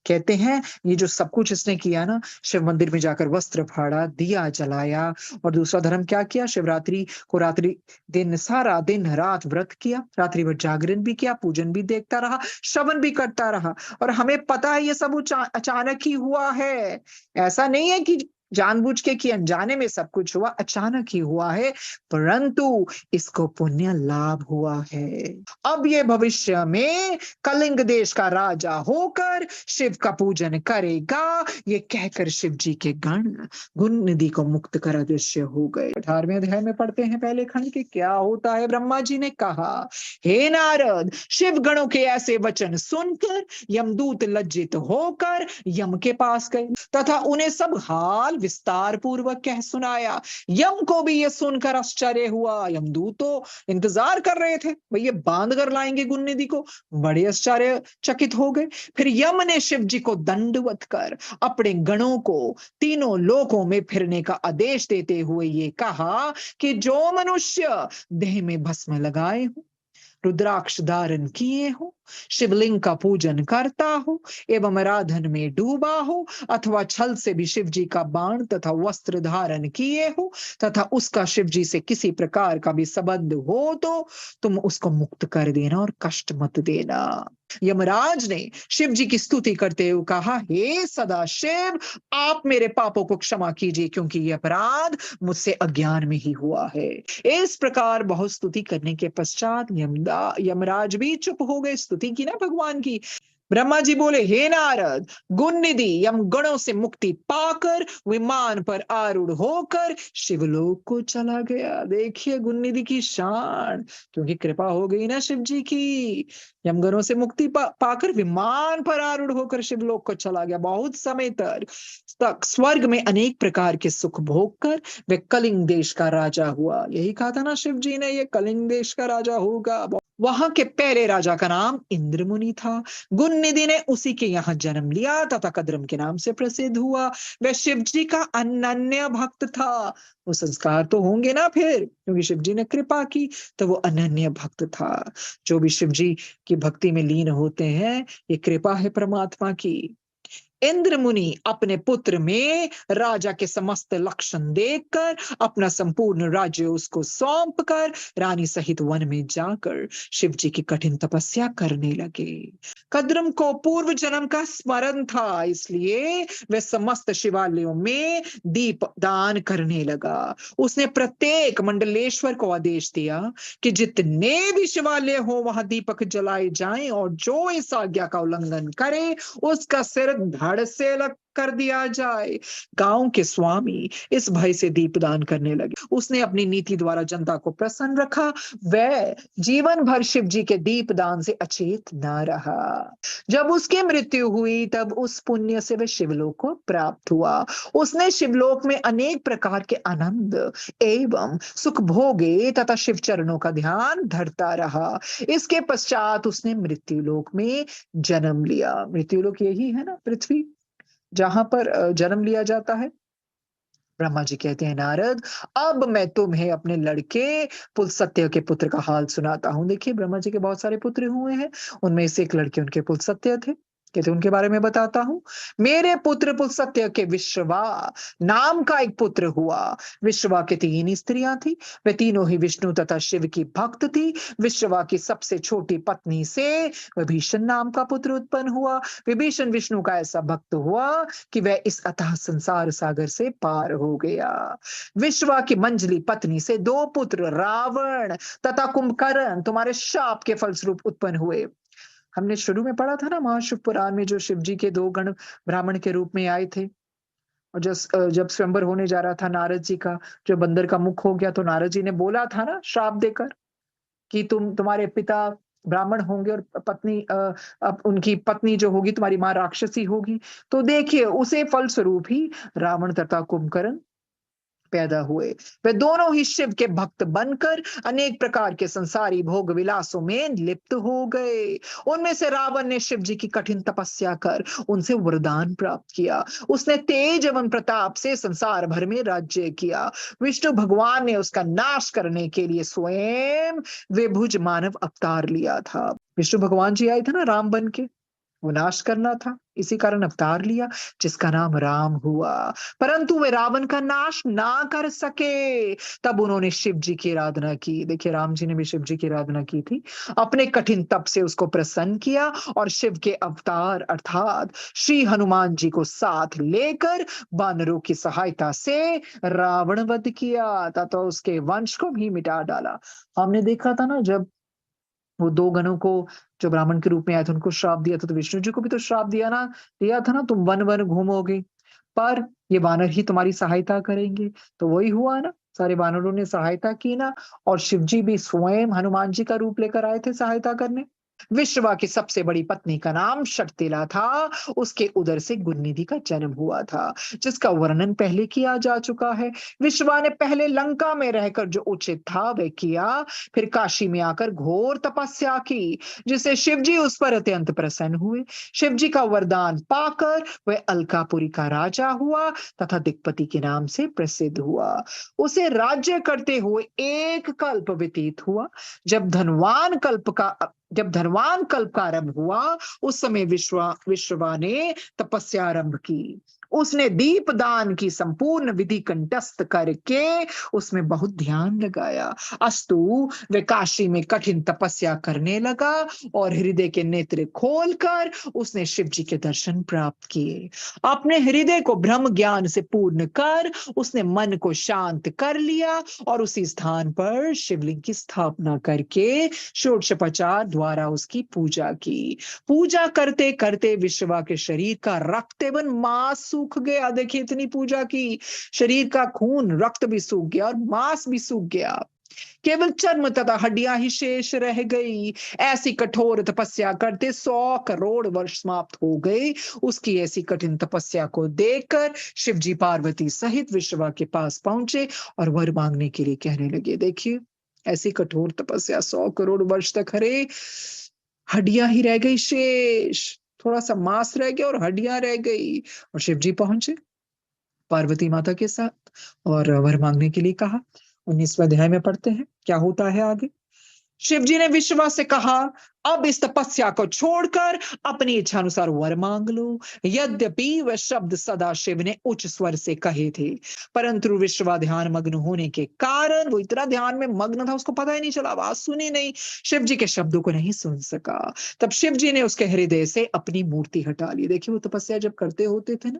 कहते हैं ये जो सब कुछ इसने किया ना, शिव मंदिर में जाकर वस्त्र फाड़ा, दिया जलाया, और दूसरा धर्म क्या किया? शिवरात्रि को रात्रि दिन सारा दिन रात व्रत किया, रात्रि भर जागरण भी किया, पूजन भी देखता रहा, श्रवण भी करता रहा। और हमें पता है ये सब अचानक ही हुआ है। ऐसा नहीं है कि जानबूझ के कि अनजाने में सब कुछ हुआ, अचानक ही हुआ है, परंतु इसको पुण्य लाभ हुआ है। अब ये भविष्य में कलिंग देश का राजा होकर शिव का पूजन करेगा। ये कहकर शिव जी के गण गुण निधि को मुक्त कर अदृश्य हो गए। 18वें अध्याय में पढ़ते हैं पहले खंड के क्या होता है। ब्रह्मा जी ने कहा, हे नारद, शिव गणों के ऐसे वचन सुनकर यमदूत लज्जित होकर यम के पास गए तथा उन्हें सब हाल विस्तार पूर्वक कह सुनाया। यम को भी ये सुनकर आश्चर्य हुआ। यमदूत तो इंतजार कर रहे थे, भाई ये बांध कर लाएंगे गुण निधि को, बड़े आश्चर्यचकित हो गए। फिर यम ने शिव जी को दंडवत कर अपने गणों को तीनों लोकों में फिरने का आदेश देते हुए ये कहा कि जो मनुष्य देह में भस्म लगाए हो, रुद्राक्ष धारण किए हो, शिवलिंग का पूजन करता हो एवं आराधन में डूबा हो अथवा छल से भी शिव जी का बाण तथा वस्त्र धारण किए हो तथा उसका शिव जी से किसी प्रकार का भी संबंध हो तो तुम उसको मुक्त कर देना और कष्ट मत देना। यमराज ने शिव जी की स्तुति करते हुए कहा, हे सदाशिव, आप मेरे पापों को क्षमा कीजिए क्योंकि ये अपराध मुझसे अज्ञान में ही हुआ है। इस प्रकार बहुत स्तुति करने के पश्चात यमराज भी चुप हो गए। स्तुति की ना भगवान की। ब्रह्मा जी बोले, हे नारद, गुण निधि यम गणों से मुक्ति पाकर विमान पर आरूढ़ होकर शिवलोक को चला गया। देखिए गुण निधि की शान, क्योंकि कृपा हो गई ना शिव जी की। यमगणों से मुक्ति पाकर विमान पर आरूढ़ होकर शिवलोक को चला गया। बहुत समय तक स्वर्ग में अनेक प्रकार के सुख भोग कर वे कलिंग देश का राजा हुआ। यही कहा था ना शिव जी ने, ये कलिंग देश का राजा होगा। वहां के पहले राजा का नाम इंद्र मुनि था। गुण निधि ने उसी के यहाँ जन्म लिया तथा कद्रम के नाम से प्रसिद्ध हुआ। वह शिव जी का अनन्य भक्त था। वो संस्कार तो होंगे ना फिर, क्योंकि शिव जी ने कृपा की, तो वो अनन्य भक्त था। जो भी शिव जी की भक्ति में लीन होते हैं, ये कृपा है परमात्मा की। इंद्र मुनि अपने पुत्र में राजा के समस्त लक्षण देखकर अपना संपूर्ण राज्य उसको सौंप कर रानी सहित वन में जाकर शिव जी की कठिन तपस्या करने लगे। कद्रम को पूर्व जन्म का स्मरण था, इसलिए वह समस्त शिवालयों में दीप दान करने लगा। उसने प्रत्येक मंडलेश्वर को आदेश दिया कि जितने भी शिवालय हो वहां दीपक जलाए जाएं और जो इस आज्ञा का उल्लंघन करे उसका सिर धड़ से अलग कर दिया जाए। गांव के स्वामी इस भय से दीपदान करने लगे। उसने अपनी नीति द्वारा जनता को प्रसन्न रखा। वह जीवन भर शिव जी के दीपदान से अचेत न रहा। जब उसकी मृत्यु हुई तब उस पुण्य से वह शिवलोक को प्राप्त हुआ। उसने शिवलोक में अनेक प्रकार के आनंद एवं सुख भोगे तथा शिव चरणों का ध्यान धरता रहा। इसके पश्चात उसने मृत्युलोक में जन्म लिया। मृत्युलोक यही है ना, पृथ्वी, जहां पर जन्म लिया जाता है। ब्रह्मा जी कहते हैं, नारद अब मैं तुम्हें अपने लड़के पुलसत्य के पुत्र का हाल सुनाता हूं। देखिए, ब्रह्मा जी के बहुत सारे पुत्र हुए हैं, उनमें से एक लड़के उनके पुलसत्य थे। कहते उनके बारे में बताता हूं। मेरे पुत्र पुलसत्य के विश्रवा नाम का एक पुत्र हुआ। विश्रवा के 3 स्त्रियां थी, वे तीनों ही विष्णु तथा शिव की भक्त थी। विश्रवा की सबसे छोटी पत्नी से विभीषण नाम का पुत्र उत्पन्न हुआ। विभीषण विष्णु का ऐसा भक्त हुआ कि वह इस अथाह संसार सागर से पार हो गया। विश्वा की मंजली पत्नी से 2 पुत्र रावण तथा कुंभकर्ण तुम्हारे शाप के फलस्वरूप उत्पन्न हुए। हमने शुरू में पढ़ा था ना महाशिव पुराण में, जो शिव जी के 2 गण ब्राह्मण के रूप में आए थे और जब स्वयंवर होने जा रहा था नारद जी का, जो बंदर का मुख हो गया, तो नारद जी ने बोला था ना श्राप देकर कि तुम्हारे पिता ब्राह्मण होंगे और अब उनकी पत्नी जो होगी तुम्हारी माँ राक्षसी होगी। तो देखिए, उसे फलस्वरूप ही रावण तथा कुंभकर्ण पैदा हुए। वे दोनों ही शिव के भक्त बनकर अनेक प्रकार के संसारी भोग विलासों में लिप्त हो गए। उनमें से रावण ने शिव जी की कठिन तपस्या कर उनसे वरदान प्राप्त किया। उसने तेज एवं प्रताप से संसार भर में राज्य किया। विष्णु भगवान ने उसका नाश करने के लिए स्वयं विभुज मानव अवतार लिया था। विष्णु भगवान जी आए थे ना राम बन के, वो नाश करना था, इसी कारण अवतार लिया जिसका नाम राम हुआ। परंतु वे रावण का नाश ना कर सके। तब उन्होंने शिव जी की आराधना की। देखिए, राम जी ने भी शिव जी की आराधना की थी। अपने कठिन तप से उसको प्रसन्न किया और शिव के अवतार अर्थात श्री हनुमान जी को साथ लेकर वानरों की सहायता से रावण वध किया तथा उसके वंश को भी मिटा डाला। हमने देखा था ना, जब वो 2 गणों को जो ब्राह्मण के रूप में आए थे उनको श्राप दिया था, तो विष्णु जी को भी तो श्राप दिया था ना, तुम वन वन घूमोगे पर ये वानर ही तुम्हारी सहायता करेंगे। तो वही हुआ ना, सारे वानरों ने सहायता की ना, और शिव जी भी स्वयं हनुमान जी का रूप लेकर आए थे सहायता करने। विश्वा की सबसे बड़ी पत्नी का नाम शक्तिला था। उसके उदर से गुणनिधि का जन्म हुआ था, जिसका वर्णन पहले किया जा चुका है। विश्वा ने पहले लंका में रहकर जो उचित था वह किया, फिर काशी में आकर घोर तपस्या की, जिससे शिव जी उस पर अत्यंत प्रसन्न हुए। शिव जी का वरदान पाकर वह अलकापुरी का राजा हुआ तथा दिक्पति के नाम से प्रसिद्ध हुआ। उसे राज्य करते हुए 1 कल्प व्यतीत हुआ। जब धनवान कल्प का आरंभ हुआ, उस समय विश्रवा ने तपस्या आरंभ की। उसने दीपदान की संपूर्ण विधि कंठस्थ करके उसमें बहुत ध्यान लगाया। अस्तु वे काशी में कठिन तपस्या करने लगा और हृदय के नेत्र खोलकर उसने शिव जी के दर्शन प्राप्त किए। अपने हृदय को ब्रह्म ज्ञान से पूर्ण कर उसने मन को शांत कर लिया और उसी स्थान पर शिवलिंग की स्थापना करके षोडशोपचार द्वारा उसकी पूजा की। पूजा करते करते विश्वा के शरीर का रक्त एवं मांस सूख गया। देखिए, इतनी पूजा की, शरीर का खून रक्त भी सूख गया और मांस भी सूख गया, केवल चर्म तथा हड्डियां ही शेष रह गई। ऐसी कठोर तपस्या करते 100 करोड़ वर्ष समाप्त हो गए। उसकी ऐसी कठिन तपस्या को देखकर शिवजी पार्वती सहित विश्वा के पास पहुंचे और वर मांगने के लिए कहने लगे। देखिए, ऐसी कठोर तपस्या 100 करोड़ वर्ष तक, हरे हड्डियां ही रह गई शेष, थोड़ा सा मांस रह गया और हड्डियां रह गई। और शिव जी पहुंचे पार्वती माता के साथ और वर मांगने के लिए कहा। 19वें अध्याय में पढ़ते हैं क्या होता है आगे। शिव जी ने विश्वा से कहा, अब इस तपस्या को छोड़कर अपनी इच्छा अनुसार वर मांग लो। यद्यपि वह शब्द सदा शिव ने उच्च स्वर से कहे थे, परंतु विश्वा ध्यान मग्न होने के कारण वो इतना ध्यान में मग्न था, उसको पता ही नहीं चला, आवाज सुनी नहीं, शिव जी के शब्दों को नहीं सुन सका। तब शिव जी ने उसके हृदय से अपनी मूर्ति हटा ली। देखिए, वो तपस्या जब करते होते थे ना,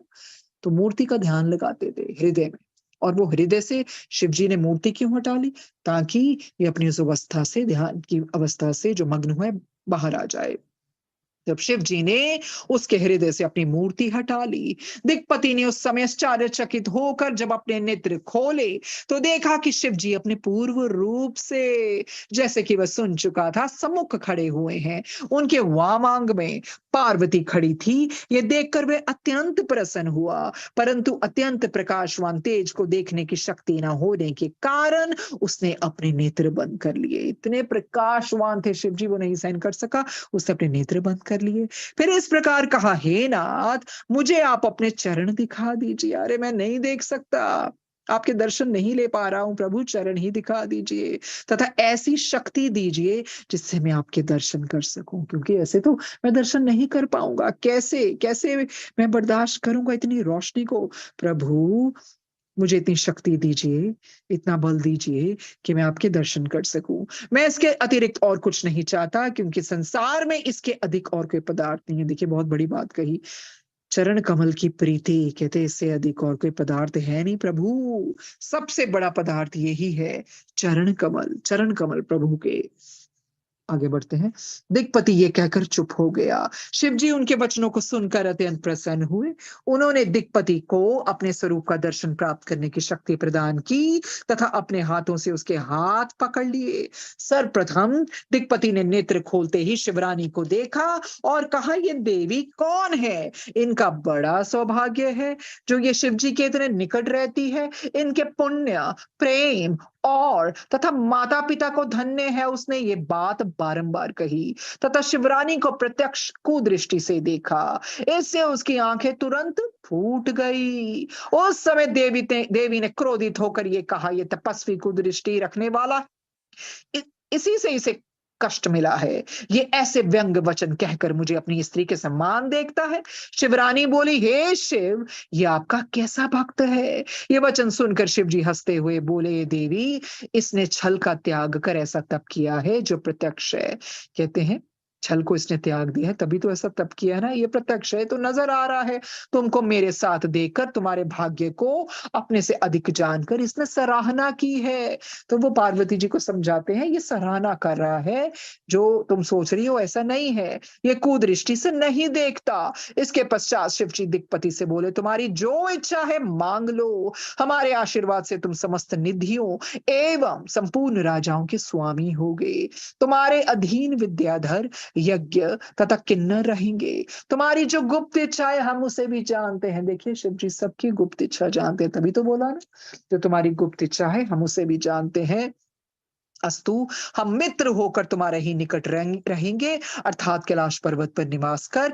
तो मूर्ति का ध्यान लगाते थे हृदय में, और वो हृदय से शिव जी ने मूर्ति क्यों हटा ली? ताकि ये अपनी उस अवस्था से, ध्यान की अवस्था से जो मग्न हुआ है, बाहर आ जाए। जब शिव जी ने उसके हृदय से अपनी मूर्ति हटा ली, दिक्पति ने उस समय आश्चर्यचकित होकर जब अपने नेत्र खोले, तो देखा कि शिव जी अपने पूर्व रूप से, जैसे कि वह सुन चुका था, सम्मुख खड़े हुए हैं। उनके वामांग में पार्वती खड़ी थी। ये देखकर वह अत्यंत प्रसन्न हुआ, परंतु अत्यंत प्रकाशवान तेज को देखने की शक्ति न होने के कारण उसने अपने नेत्र बंद कर लिए। इतने प्रकाशवान थे शिव जी, वो नहीं सहन कर सका, उसने अपने नेत्र बंद कर लिए। फिर इस प्रकार कहा, हे नाथ, मुझे आप अपने चरण दिखा दीजिए। अरे मैं नहीं देख सकता, आपके दर्शन नहीं ले पा रहा हूं प्रभु, चरण ही दिखा दीजिए, तथा ऐसी शक्ति दीजिए जिससे मैं आपके दर्शन कर सकूं, क्योंकि ऐसे तो मैं दर्शन नहीं कर पाऊंगा। कैसे कैसे मैं बर्दाश्त करूंगा इतनी रोशनी को? प्रभु, मुझे इतनी शक्ति दीजिए, इतना बल दीजिए कि मैं आपके दर्शन कर सकूं। मैं इसके अतिरिक्त और कुछ नहीं चाहता, क्योंकि संसार में इसके अधिक और कोई पदार्थ नहीं है। देखिए, बहुत बड़ी बात कही, चरण कमल की प्रीति, कहते इससे अधिक और कोई पदार्थ है नहीं प्रभु। सबसे बड़ा पदार्थ यही है, चरण कमल, चरण कमल प्रभु के। आगे बढ़ते हैं। दिक्पति ये कहकर चुप हो गया। शिव जी उनके वचनों को सुनकर अत्यंत प्रसन्न हुए। उन्होंने दिक्पति को अपने स्वरूप का दर्शन प्राप्त करने की शक्ति प्रदान की तथा अपने हाथों से उसके हाथ पकड़ लिए। सर्वप्रथम दिक्पति ने नेत्र खोलते ही शिवरानी को देखा और कहा, ये देवी कौन है? इनका बड़ा सौभाग्य है जो ये शिव जी के इतने निकट रहती है। इनके पुण्य, प्रेम और तथा माता पिता को धन्य है। उसने ये बात बारंबार कही तथा शिवरानी को प्रत्यक्ष कुदृष्टि से देखा। इससे उसकी आंखें तुरंत फूट गई। उस समय देवी ने क्रोधित होकर ये कहा, ये तपस्वी कुदृष्टि रखने वाला, इसी से इसे कष्ट मिला है। ये ऐसे व्यंग वचन कहकर मुझे अपनी स्त्री के समान देखता है। शिवरानी बोली, हे शिव, ये आपका कैसा भक्त है? ये वचन सुनकर शिव जी हंसते हुए बोले, देवी, इसने छल का त्याग कर ऐसा तप किया है जो प्रत्यक्ष है। कहते हैं छल को इसने त्याग दिया है, तभी तो ऐसा तप किया है ना, ये प्रत्यक्ष है, तो नजर आ रहा है। तुमको मेरे साथ देखकर तुम्हारे भाग्य को अपने से अधिक जानकर इसने सराहना की है। तो वो पार्वती जी को समझाते हैं, ये सराहना कर रहा है, जो तुम सोच रही हो ऐसा नहीं है, ये कुदृष्टि से नहीं देखता। इसके पश्चात शिव जी दिक्पति से बोले, तुम्हारी जो इच्छा है मांग लो। हमारे आशीर्वाद से तुम समस्त निधियों एवं संपूर्ण राजाओं के स्वामी होगे। तुम्हारे अधीन विद्याधर, यज्ञ तथा किन्नर रहेंगे। तुम्हारी जो गुप्त इच्छा है हम उसे भी जानते हैं। देखिए, शिव जी सबकी गुप्त इच्छा जानते हैं, तभी तो बोला ना, तो तुम्हारी गुप्त इच्छा है हम उसे भी जानते हैं। अस्तु, हम मित्र होकर तुम्हारे ही निकट रहेंगे, अर्थात कैलाश पर्वत पर निवास कर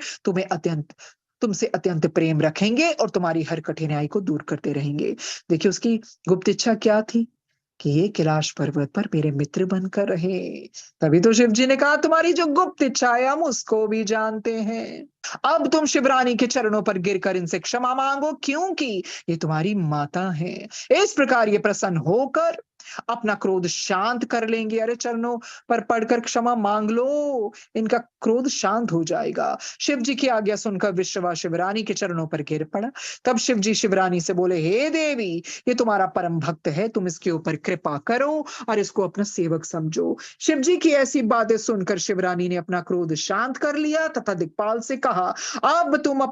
तुमसे अत्यंत प्रेम रखेंगे और तुम्हारी हर कठिनाई को दूर करते रहेंगे। देखिए, उसकी गुप्त इच्छा क्या थी? कि ये कैलाश पर्वत पर मेरे मित्र बनकर रहे। तभी तो शिव जी ने कहा, तुम्हारी जो गुप्त इच्छा है हम उसको भी जानते हैं। अब तुम शिवरानी के चरणों पर गिरकर इनसे क्षमा मांगो, क्योंकि ये तुम्हारी माता है। इस प्रकार ये प्रसन्न होकर अपना क्रोध शांत कर लेंगे। अरे, चरणों पर पड़कर क्षमा मांग लो, इनका क्रोध शांत हो जाएगा। शिव जी की आज्ञा सुनकर विश्वा शिवरानी के चरणों पर गिर पड़ा। तब शिव जी शिवरानी से बोले, हे देवी, ये तुम्हारा परम भक्त है, तुम इसके ऊपर कृपा करो और इसको अपना सेवक समझो। शिव जी की ऐसी बातें सुनकर शिवरानी ने अपना क्रोध शांत कर लिया तथा दिक्पाल से कहा, अब तुम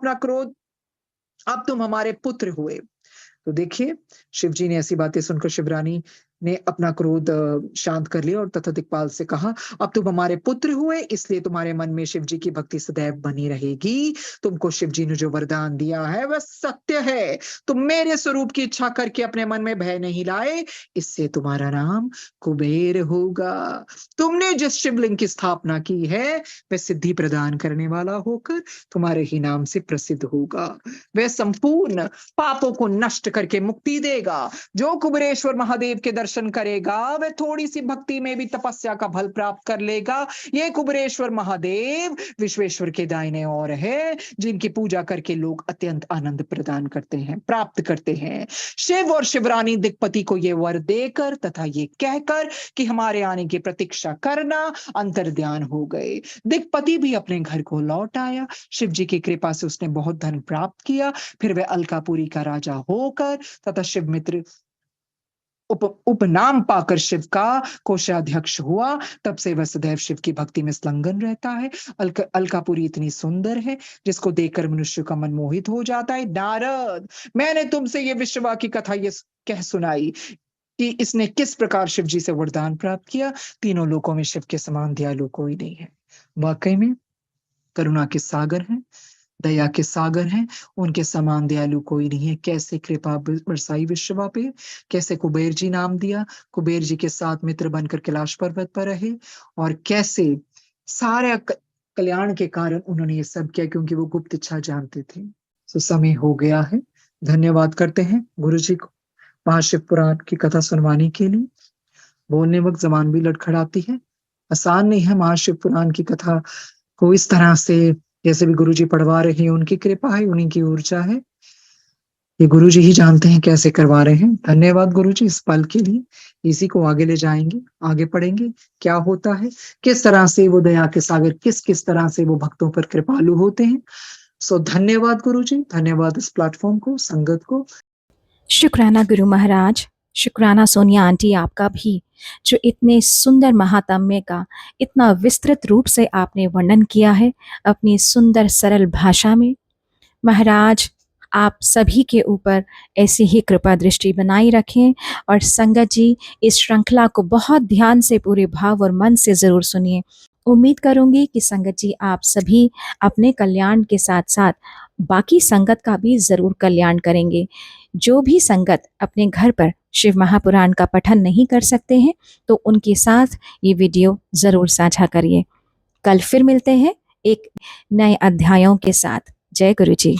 हमारे पुत्र हुए। तो देखिए, शिव जी ने ऐसी बातें सुनकर शिवरानी ने अपना क्रोध शांत कर लिया और तथा दिक्पाल से कहा, अब तुम हमारे पुत्र हुए, इसलिए तुम्हारे मन में शिव जी की भक्ति सदैव बनी रहेगी। तुमको शिव जी ने जो वरदान दिया है वह सत्य है। तुम मेरे स्वरूप की इच्छा करके अपने मन में भय नहीं लाए, इससे तुम्हारा नाम कुबेर होगा। तुमने जिस शिवलिंग की स्थापना की है वह सिद्धि प्रदान करने वाला होकर तुम्हारे ही नाम से प्रसिद्ध होगा। वह संपूर्ण पापों को नष्ट करके मुक्ति देगा। जो कुबेरेश्वर महादेव के दर्शन करेगा वह थोड़ी सी भक्ति में भी तपस्या का फल प्राप्त कर लेगा। ये कुबेरेश्वर महादेव विश्वेश्वर के दाहिने ओर है, जिनकी पूजा करके लोग अत्यंत आनंद प्रदान करते हैं, प्राप्त करते हैं। शिव और शिवरानी दिक्पति को ये वर देकर तथा ये कहकर कि हमारे आने की प्रतीक्षा करना, अंतर्ध्यान हो गए। दिक्पति भी अपने घर को लौट आया। शिव जी की कृपा से उसने बहुत धन प्राप्त किया। फिर वह अलकापुरी का राजा होकर तथा शिव मित्र उपनाम पाकर शिव का कोषाध्यक्ष हुआ। तब से वह सदैव शिव की भक्ति में संलग्न रहता है। अलकापुरी इतनी सुंदर है जिसको देखकर मनुष्य का मन मोहित हो जाता है। नारद, मैंने तुमसे ये विश्वा की कथा ये कह सुनाई कि इसने किस प्रकार शिव जी से वरदान प्राप्त किया। तीनों लोकों में शिव के समान दयालु कोई नहीं है। वाकई में करुणा के सागर हैं, दया के सागर हैं, उनके समान दयालु कोई नहीं है। कैसे कृपा बरसाई विश्वा पे, कैसे कुबेर जी नाम दिया, कुबेर जी के साथ मित्र बनकर कैलाश पर्वत पर रहे, और कैसे सारे कल्याण के कारण उन्होंने ये सब किया क्योंकि वो गुप्त इच्छा जानते थे। तो समय हो गया है। धन्यवाद करते हैं गुरु जी को महाशिव पुराण की कथा सुनवाने के लिए। बोलने वक्त जबान भी लड़खड़ाती है, आसान नहीं है महाशिव पुराण की कथा को इस तरह से जैसे भी गुरुजी पढ़वा रहे हैं। उनकी कृपा है, उन्हीं की ऊर्जा है, ये गुरुजी ही जानते हैं कैसे करवा रहे हैं। धन्यवाद गुरुजी इस पल के लिए। इसी को आगे ले जाएंगे, आगे पढ़ेंगे क्या होता है, किस तरह से वो दया के सागर, किस किस तरह से वो भक्तों पर कृपालु होते हैं। सो धन्यवाद गुरुजी, धन्यवाद इस प्लेटफॉर्म को, संगत को। शुक्राना गुरु महाराज, शुक्राना सोनिया आंटी आपका भी, जो इतने सुंदर महात्म्य का इतना विस्तृत रूप से आपने वर्णन किया है अपनी सुंदर सरल भाषा में। महाराज, आप सभी के ऊपर ऐसी ही कृपा दृष्टि बनाई रखें, और संगत जी इस श्रृंखला को बहुत ध्यान से पूरे भाव और मन से ज़रूर सुनिए। उम्मीद करूंगी कि संगत जी आप सभी अपने कल्याण के साथ साथ बाकी संगत का भी ज़रूर कल्याण करेंगे। जो भी संगत अपने घर पर शिव महापुराण का पठन नहीं कर सकते हैं, तो उनके साथ ये वीडियो ज़रूर साझा करिए। कल फिर मिलते हैं एक नए अध्यायों के साथ। जय गुरु जी।